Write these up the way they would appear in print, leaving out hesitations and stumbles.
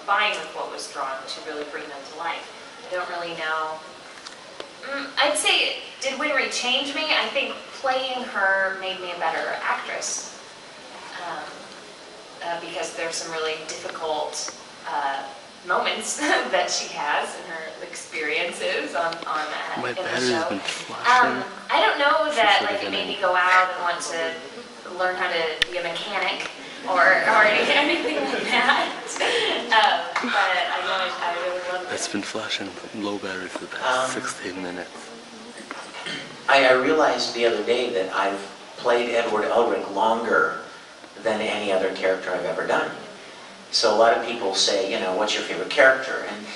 combine with what was drawn to really bring them to life. I don't really know. I'd say, did Winry change me? I think playing her made me a better actress. Because there's some really difficult moments that she has in her experiences on My in the battery's show. been flashing. I don't know that like it made me go out and want to learn how to be a mechanic or anything like that. But I know I really love it. It's been flashing low battery for the past 16 minutes. I realized the other day that I've played Edward Elric longer than any other character I've ever done. So a lot of people say, you know, what's your favorite character? And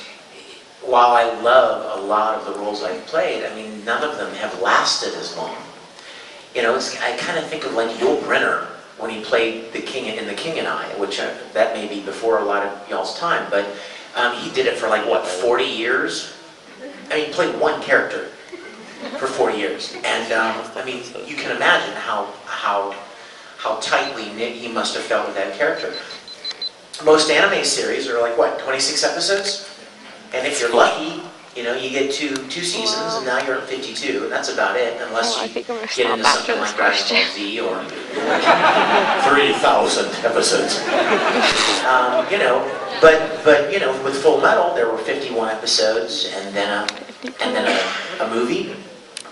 while I love a lot of the roles I've played, I mean, none of them have lasted as long. You know, I kind of think of like Yul Brynner when he played the King in The King and I, which that may be before a lot of y'all's time, but he did it for like, what, 40 years? I mean, he played one character for 40 years. And I mean, you can imagine how tightly knit he must have felt with that character. Most anime series are like, what, 26 episodes? And if you're lucky, you know, you get two seasons, and now you're at 52, and that's about it, unless you get into something like Dragon Ball Z or 3,000 episodes. You know, but you know, with Fullmetal, there were 51 episodes, and then a movie,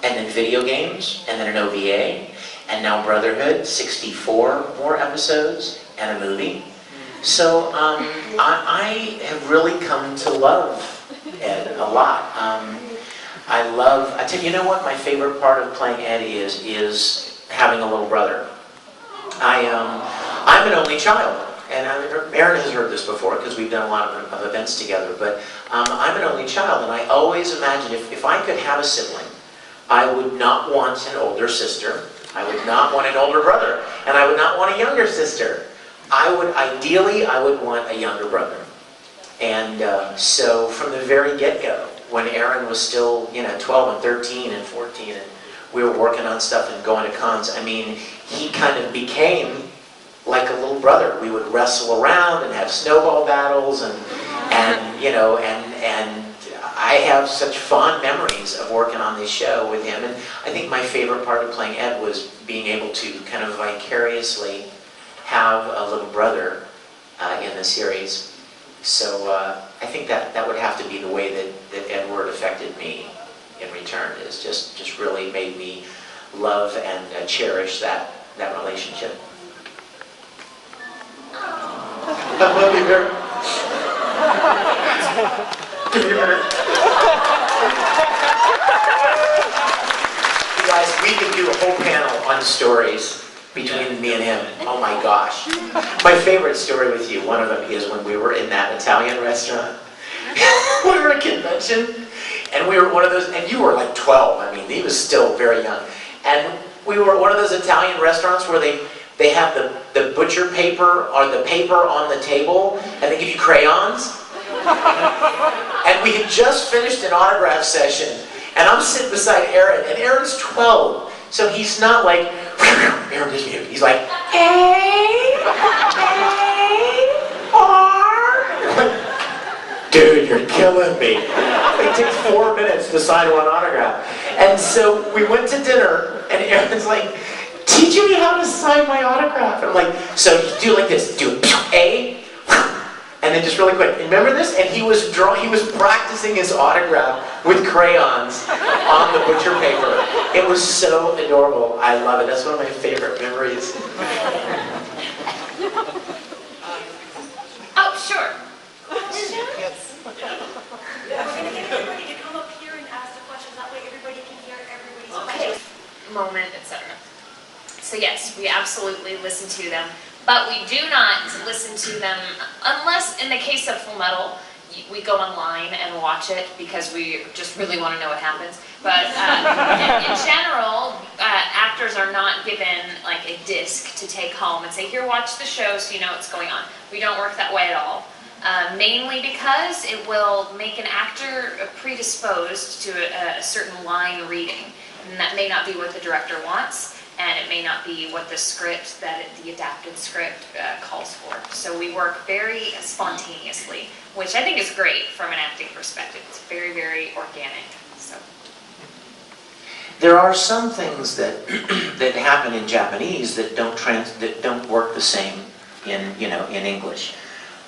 and then video games, and then an OVA, and now Brotherhood, 64 more episodes, and a movie. So I have really come to love Ed a lot. I tell you, you know what my favorite part of playing Ed is having a little brother. I'm an only child, and Aaron has heard this before because we've done a lot of events together, but I'm an only child, and I always imagine if I could have a sibling, I would not want an older sister, I would not want an older brother, and I would not want a younger sister. Ideally, I would want a younger brother. And so from the very get-go, when Aaron was still, you know, 12 and 13 and 14, and we were working on stuff and going to cons, I mean, he kind of became like a little brother. We would wrestle around and have snowball battles, and you know, and I have such fond memories of working on this show with him. And I think my favorite part of playing Ed was being able to kind of vicariously have a little brother in the series. So I think that would have to be the way that Edward affected me in return, is just really made me love and cherish that relationship. I love you very much. Give me a minute. You guys, we can do a whole panel on stories between me and him. Oh my gosh. My favorite story with you, one of them is when we were in that Italian restaurant. We were at a convention, and we were one of those, and you were like 12, I mean, he was still very young. And we were at one of those Italian restaurants where they have the butcher paper, or the paper on the table, and they give you crayons. And we had just finished an autograph session, and I'm sitting beside Aaron, and Aaron's 12, so he's not like, Aaron is mute. He's like, dude, you're killing me. It takes 4 minutes to sign one autograph. And so we went to dinner, and Aaron's like, teach me how to sign my autograph. And I'm like, so you do like this, do A, and then just really quick. Remember this? And he was practicing his autograph with crayons on the butcher paper. It was so adorable. I love it. That's one of my favorite memories. Oh, sure. Yes. We're going to get everybody to come up here and ask the questions. That way everybody can hear everybody's questions. Moment, etc. So yes, we absolutely listen to them, but we do not listen to them unless, in the case of Fullmetal, we go online and watch it because we just really want to know what happens. But in general, actors are not given like a disc to take home and say, here, watch the show so you know what's going on. We don't work that way at all. Mainly because it will make an actor predisposed to a certain line reading, and that may not be what the director wants. and it may not be what the script, the adapted script calls for. So we work very spontaneously, which I think is great from an acting perspective. It's very, very organic. So. There are some things that that happen in Japanese that don't work the same in in English.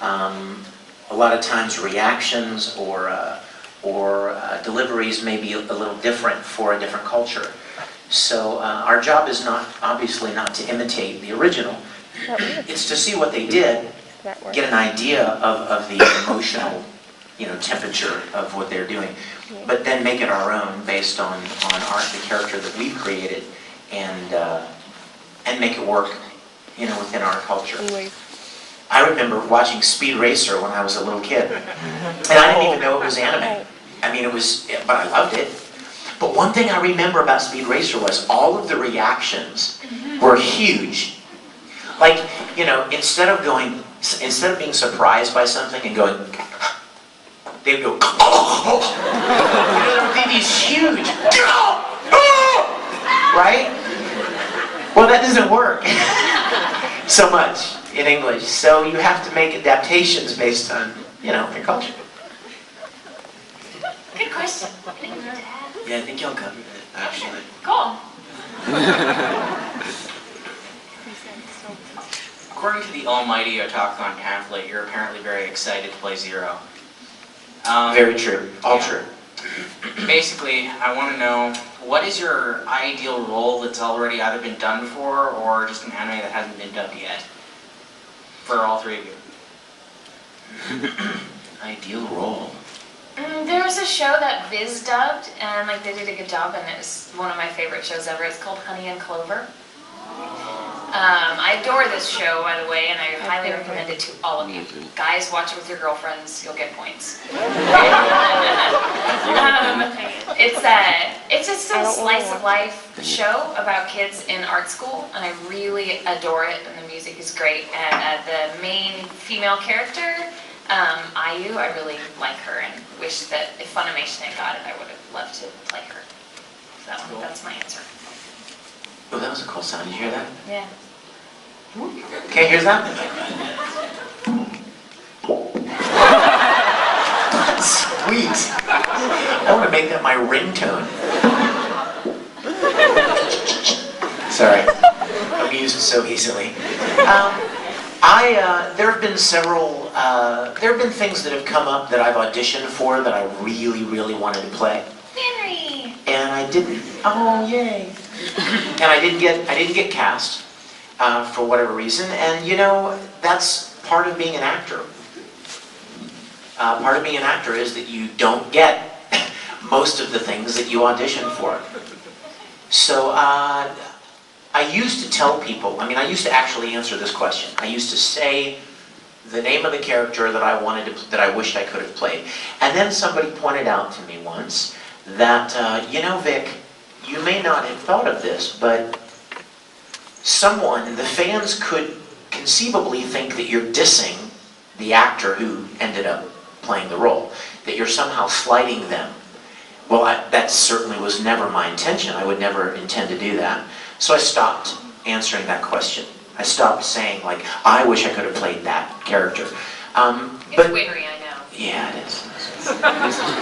A lot of times reactions or deliveries may be a little different for a different culture. So our job is obviously not to imitate the original. It's to see what they did, get an idea of the emotional temperature of what they're doing, but then make it our own based on the character that we've created, and make it work within our culture. I remember watching Speed Racer when I was a little kid, and I didn't even know it was anime. I mean, but I loved it. But one thing I remember about Speed Racer was all of the reactions were huge. Like, instead of being surprised by something and going, they would go, there would be these huge, right? Well, that doesn't work so much in English. So you have to make adaptations based on, your culture. Good question. Yeah, I think y'all covered it, actually. Cool. According to the almighty Otakon pamphlet, you're apparently very excited to play Zero. Very true. All true. Basically, I want to know, what is your ideal role that's already either been done before or just an anime that hasn't been dubbed yet? For all three of you. Ideal role. There was a show that Viz dubbed, and they did a good job, and it was one of my favorite shows ever. It's called Honey and Clover. I adore this show, by the way, and I highly recommend it to all of you. Guys, watch it with your girlfriends. You'll get points. It's just a slice of life show about kids in art school, and I really adore it, and the music is great. And the main female character, IU, I really like her, and wish that if Funimation had got it, I would have loved to play her. So that's my answer. Oh, that was a cool sound. Did you hear that? Yeah. Okay, here's that. Sweet. I want to make that my ringtone. Sorry, amused so easily. There have been several. There have been things that have come up that I've auditioned for that I really, really wanted to play. Henry. And I didn't. Oh, yay! And I didn't get cast for whatever reason. And that's part of being an actor. Part of being an actor is that you don't get most of the things that you audition for. So I used to tell people. I used to actually answer this question. I used to say the name of the character that I wished I could have played. And then somebody pointed out to me once that, Vic, you may not have thought of this, but the fans could conceivably think that you're dissing the actor who ended up playing the role, that you're somehow slighting them. Well, that certainly was never my intention. I would never intend to do that. So I stopped answering that question. I stopped saying, I wish I could have played that character. It's wittery, I know. Yeah, it is.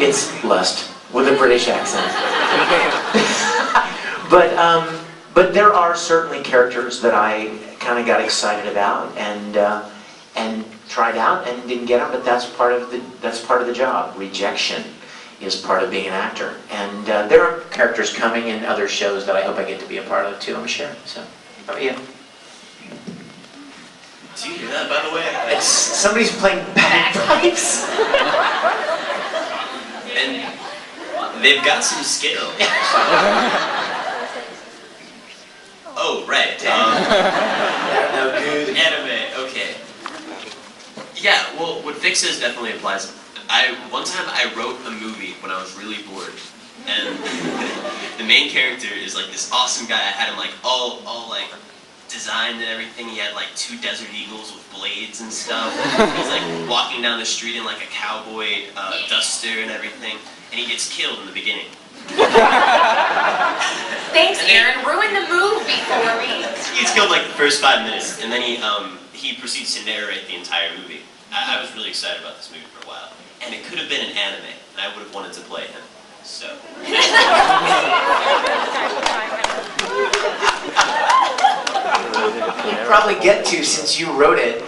It's lust with a British accent. But there are certainly characters that I kind of got excited about and tried out and didn't get them. But that's part of the job. Rejection is part of being an actor. And there are characters coming in other shows that I hope I get to be a part of too. I'm sure. So, how about you? Do you hear that, by the way? Somebody's playing bagpipes. And they've got some skill. Oh, right. No good. Anime, okay. Yeah, well, what Vic says definitely applies. One time I wrote a movie when I was really bored, and the main character is this awesome guy. I had him all designed and everything. He had 2 desert eagles with blades and stuff. He's walking down the street in a cowboy duster and everything, and he gets killed in the beginning. Thanks, Aaron. Ruin the movie for me. He's killed like the first 5 minutes, and then he proceeds to narrate the entire movie. I was really excited about this movie for a while, and it could have been an anime, and I would have wanted to play him. So. You'd probably get to since you wrote it.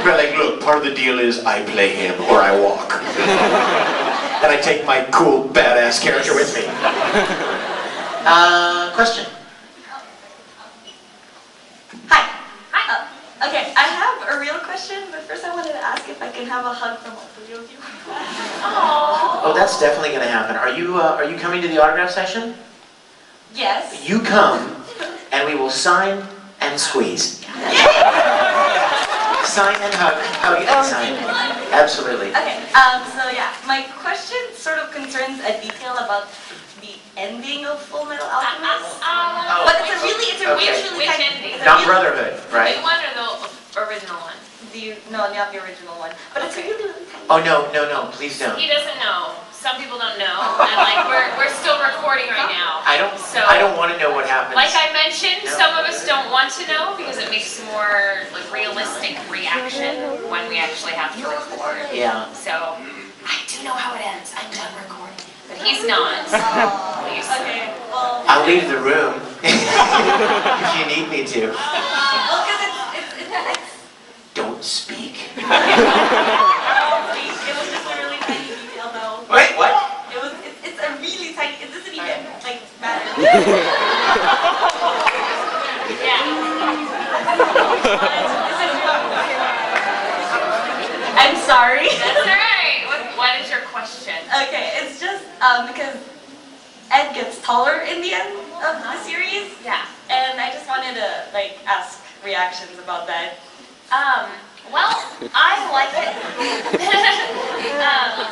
But like, look, part of the deal is I play him or I walk. And I take my cool, badass character with me. Question? Hi. Okay, I have a real question, but first I wanted to ask if I can have a hug from all three of you. Oh, that's definitely going to happen. Are you coming to the autograph session? Yes. You come, and we will sign and squeeze. Sign and hug, hug and sign. Absolutely. Okay, so yeah, my question sort of concerns a detail about the ending of Fullmetal Alchemist. But it's a really Which tiny... ending? Not Brotherhood, The right? new one or the original one? No, not the original one. But it's a really tiny... Oh, no, please don't. He doesn't know. Some people don't know. And like we're still recording right now. I don't want to know what happens. Like I mentioned, No. some of us don't want to know because it makes more like realistic reaction when we actually have to record. Yeah. So I do know how it ends. I'm done recording. But he's not. Please. Okay, well... I'll leave the room if you need me to. Well, because it's... Don't speak. It was just a really tiny detail, though. Wait, what? It's a really tiny... It doesn't even, like, matter. Yeah. I'm sorry. That's alright. What is your question? Okay, it's just because Ed gets taller in the end of the series, Yeah. and I just wanted to like ask reactions about that. Well, I like it.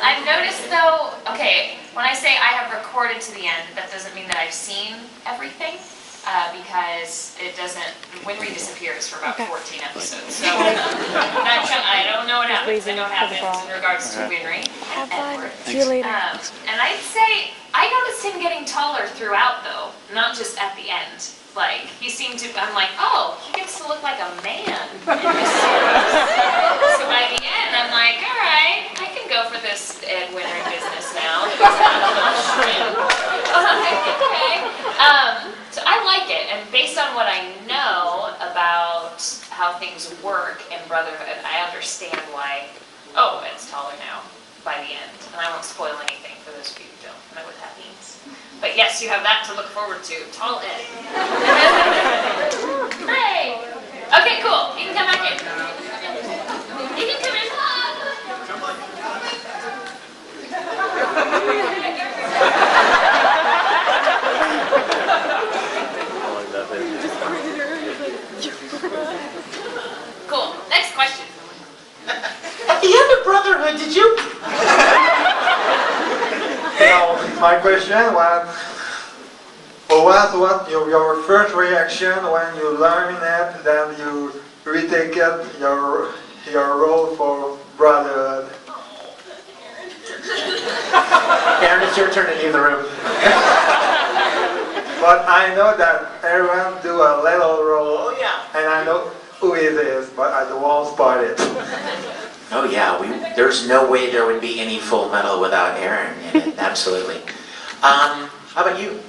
I've noticed though, okay, when I say I have recorded to the end, that doesn't mean that I've seen everything, because it doesn't, Winry disappears for about 14 episodes, so I don't know what happens. I know what happens in regards to Winry and Edward. See you later. And I'd say, I noticed him getting taller throughout though, not just at the end. Like, he seemed to, I'm like, oh, he gets to look like a man in this series. So by the end, I'm like, all right, I can go for this Ed Winter business now. Okay. So I like it, and based on what I know about how things work in Brotherhood, I understand why, oh, Ed's taller now by the end. And I won't spoil anything for those of you who don't know what that means. But yes, you have that to look forward to. Tall Ed. Hey! Okay, cool. You can come back in. You can come in. Cool. Next question. At the end of Brotherhood, did you? My question was, what your first reaction when you learn it, then you retake it, your role for Brotherhood? Aaron, it's your turn to leave the room. But I know that everyone do a little role, Oh, yeah. and I know who it is, but I won't spoil it. Oh, yeah. There's no way there would be any Full Metal without Aaron in it. Absolutely. How about you?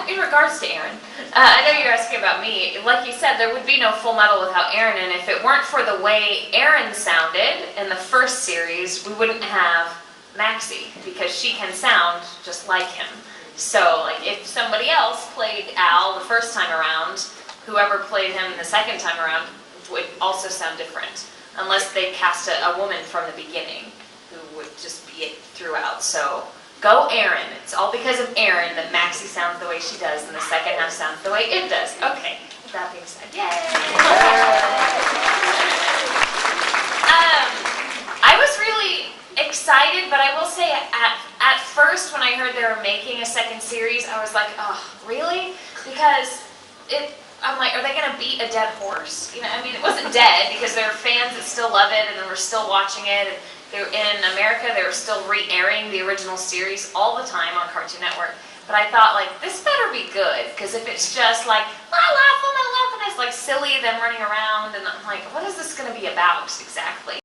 In regards to Aaron, I know you're asking about me. Like you said, there would be no Full Metal without Aaron, and if it weren't for the way Aaron sounded in the first series, we wouldn't have Maxie, because she can sound just like him. So, like, if somebody else played Al the first time around, whoever played him the second time around would also sound different, unless they cast a woman from the beginning, who would just be it throughout. So, go Aaron. It's all because of Aaron that Maxie sounds the way she does, and the second half sounds the way it does. Okay, with that being said, yay! I was really excited, but I will say at first when I heard they were making a second series, I was like, oh, really? Because I'm like, are they gonna beat a dead horse? You know, I mean, it wasn't dead because there are fans that still love it and then we're still watching it. And they're in America, they were still re-airing the original series all the time on Cartoon Network. But I thought, like, this better be good, because if it's just like, la la, Fullmetal Alchemist, like silly, them running around, and I'm like, what is this gonna be about exactly?